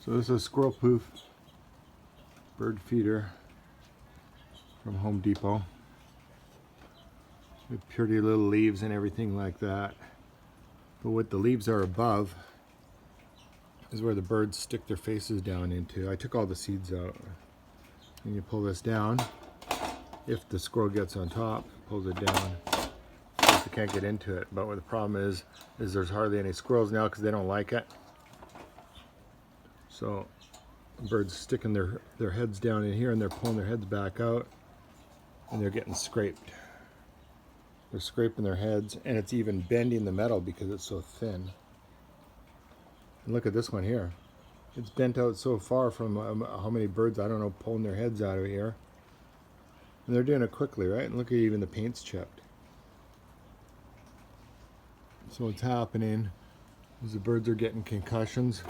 So this is a Squirrel Proof Bird feeder from Home Depot. With pretty little leaves and everything like that. But what the leaves are above is where the birds stick their faces down into. I took all the seeds out. And you pull this down. If the squirrel gets on top, pulls it down. They can't get into it. But what the problem is there's hardly any squirrels now because they don't like it. So birds sticking their heads down in here and they're pulling their heads back out and they're getting scraped. They're scraping their heads and it's even bending the metal because it's so thin. And look at this one here. It's bent out so far from how many birds, I don't know, pulling their heads out of here. And they're doing it quickly, right? And look at even the paint's chipped. So what's happening is the birds are getting concussions.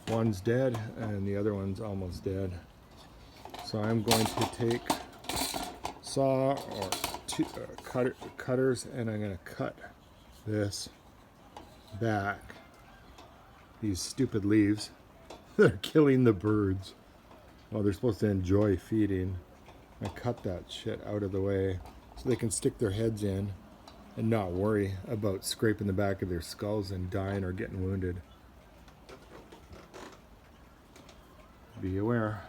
One's dead and the other one's almost dead. So I'm going to take saw or cutters and I'm going to cut this back. These stupid leaves. They're killing the birds. Well, they're supposed to enjoy feeding. I cut that shit out of the way so they can stick their heads in and not worry about scraping the back of their skulls and dying or getting wounded. Be aware.